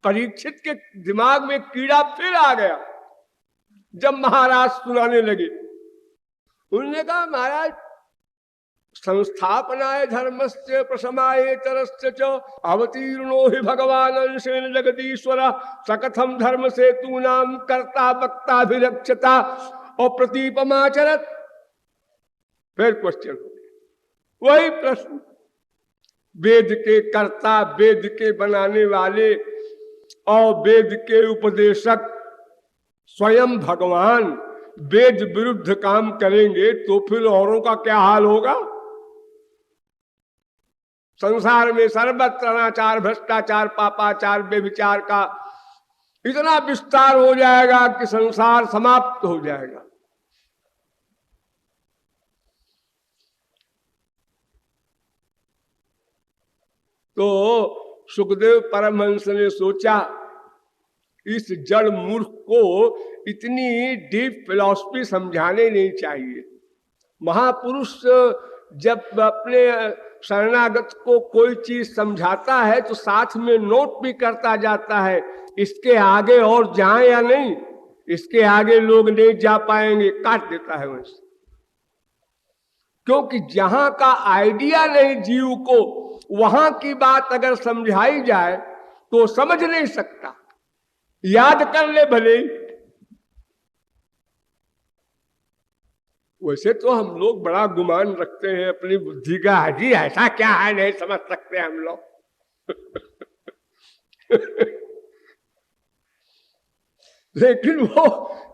परीक्षित के दिमाग में कीड़ा फिर आ गया। जब महाराज सुनाने लगे, उन्होंने कहा महाराज संस्थापनाय धर्मस्य प्रशमाय तरस्य च अवतीर्णो हि भगवान अंशेन जगदीश्वर सकथम धर्म से तू नाम कर्ता वक्ताभिरक्षता और प्रतीपमाचरत। फिर क्वेश्चन हो गया, वही प्रश्न, वेद के कर्ता, वेद के बनाने वाले और वेद के उपदेशक स्वयं भगवान वेद विरुद्ध काम करेंगे तो फिर औरों का क्या हाल होगा? संसार में सर्वत्र अनाचार, भ्रष्टाचार, पापाचार, व्यभिचार का इतना विस्तार हो जाएगा कि संसार समाप्त हो जाएगा। तो सुखदेव परमहंस ने सोचा इस जड़ मूर्ख को इतनी डीप फिलॉसफी समझाने नहीं चाहिए। महापुरुष जब अपने शरणागत को कोई चीज समझाता है तो साथ में नोट भी करता जाता है, इसके आगे और जाएं या नहीं, इसके आगे लोग नहीं जा पाएंगे, काट देता है वैसे। क्योंकि जहां का आइडिया नहीं जीव को, वहां की बात अगर समझाई जाए तो समझ नहीं सकता, याद कर ले भले। वैसे तो हम लोग बड़ा गुमान रखते हैं अपनी बुद्धि का, हाजी ऐसा क्या है नहीं समझ सकते हम लोग। लेकिन वो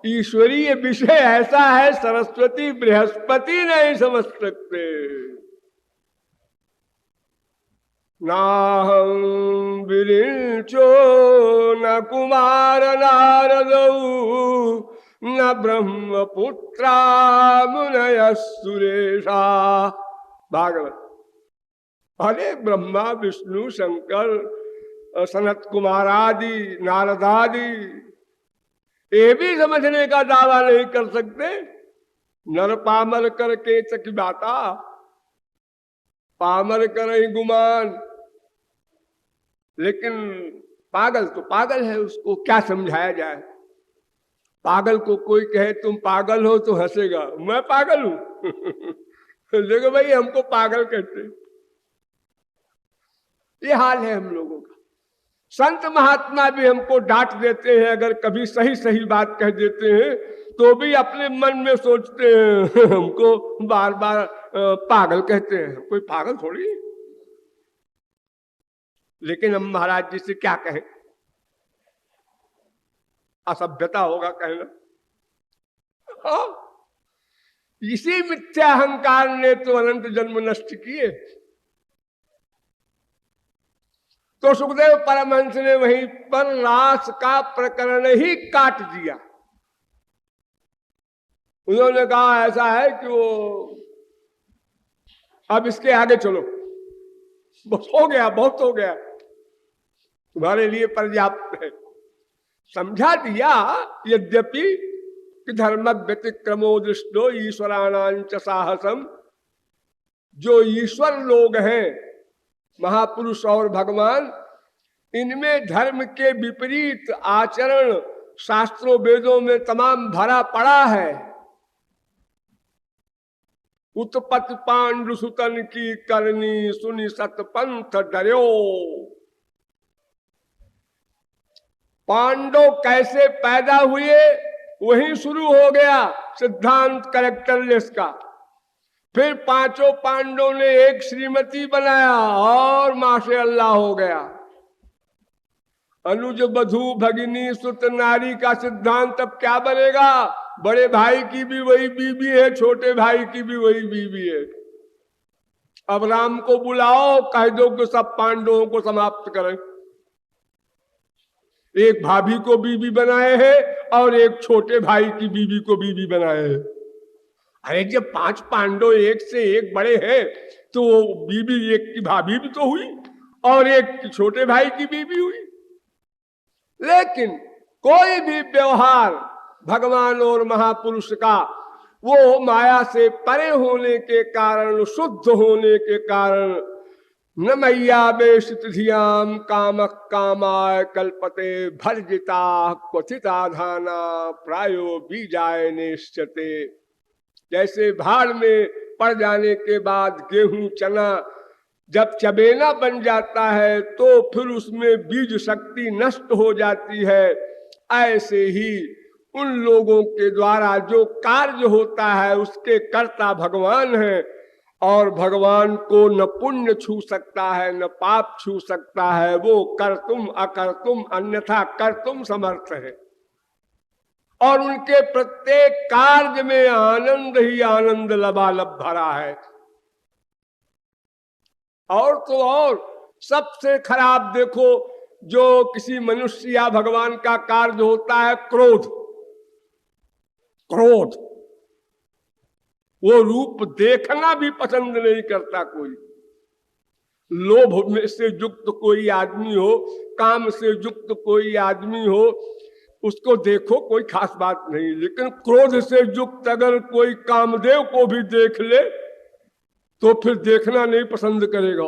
ईश्वरीय विषय ऐसा है, सरस्वती बृहस्पति नहीं समझ सकते। नाहं विरिंचो न कुमार नारदौ न ब्रह्मपुत्रा मुनय सुरेशा। भागवत। अरे ब्रह्मा, विष्णु, शंकर, सनत कुमार आदि, नारद आदि ये भी समझने का दावा नहीं कर सकते। नर पामर करके चकी बाता, पामर कर ही गुमान। लेकिन पागल तो पागल है, उसको क्या समझाया जाए। पागल को कोई कहे तुम पागल हो तो हंसेगा, मैं पागल हूं। देखो भाई हमको पागल कहते, ये हाल है हम लोगों का। संत महात्मा भी हमको डांट देते हैं, अगर कभी सही सही बात कह देते हैं तो भी अपने मन में सोचते हैं हमको बार बार पागल कहते हैं। कोई पागल थोड़ी। लेकिन हम महाराज जी से क्या कहें, असभ्यता होगा कहना। हाँ, इसी मिथ्या अहंकार ने तो अनंत जन्म नष्ट किए। तो सुखदेव परमहंस ने वहीं पर रास का प्रकरण ही काट दिया। उन्होंने कहा ऐसा है कि वो अब इसके आगे चलो, बस हो गया, बहुत हो गया, तुम्हारे लिए पर्याप्त है। समझा दिया, यद्यपि कि धर्म व्यतिक्रमो दृष्टो ईश्वराणांच साहसम। जो ईश्वर लोग हैं, महापुरुष और भगवान, इनमें धर्म के विपरीत आचरण शास्त्रों वेदों में तमाम भरा पड़ा है। उत्पत्ति पांडु सुतन की करनी, सुनि सतपंथ डर्यो। पांडव कैसे पैदा हुए वही शुरू हो गया सिद्धांत करेक्टरलेस का। फिर पांचों पांडवों ने एक श्रीमती बनाया और माशाअल्लाह हो गया। अनुज बधू भगिनी सुत नारी का सिद्धांत अब क्या बनेगा? बड़े भाई की भी वही बीबी है, छोटे भाई की भी वही बीबी है। अब राम को बुलाओ, कह दो कि सब पांडवों को समाप्त करें। एक भाभी को बीबी बनाए हैं और एक छोटे भाई की बीबी को बीबी बनाए हैं। अरे जब पांच पांडव एक से एक बड़े हैं तो बीबी एक की भाभी भी तो हुई और एक छोटे भाई की बीबी हुई। लेकिन कोई भी व्यवहार भगवान और महापुरुष का वो माया से परे होने के कारण, शुद्ध होने के कारण न मय्यावेशित धियाम काम कामाय कल्पते भर्जिता क्वचिता धाना प्रायो बीजाय निश्चते। जैसे भाड़ में पड़ जाने के बाद गेहूं चना जब चबेना बन जाता है तो फिर उसमें बीज शक्ति नष्ट हो जाती है, ऐसे ही उन लोगों के द्वारा जो कार्य होता है उसके कर्ता भगवान हैं, और भगवान को न पुण्य छू सकता है न पाप छू सकता है, वो कर्तुम अकर्तुम अन्यथा कर्तुम समर्थ है। और उनके प्रत्येक कार्य में आनंद ही आनंद लबालब भरा है। और तो और सबसे खराब देखो जो किसी मनुष्य या भगवान का कार्य होता है क्रोध। क्रोध वो रूप देखना भी पसंद नहीं करता कोई। लोभ में से युक्त कोई आदमी हो, काम से युक्त कोई आदमी हो, उसको देखो कोई खास बात नहीं, लेकिन क्रोध से युक्त अगर कोई कामदेव को भी देख ले तो फिर देखना नहीं पसंद करेगा।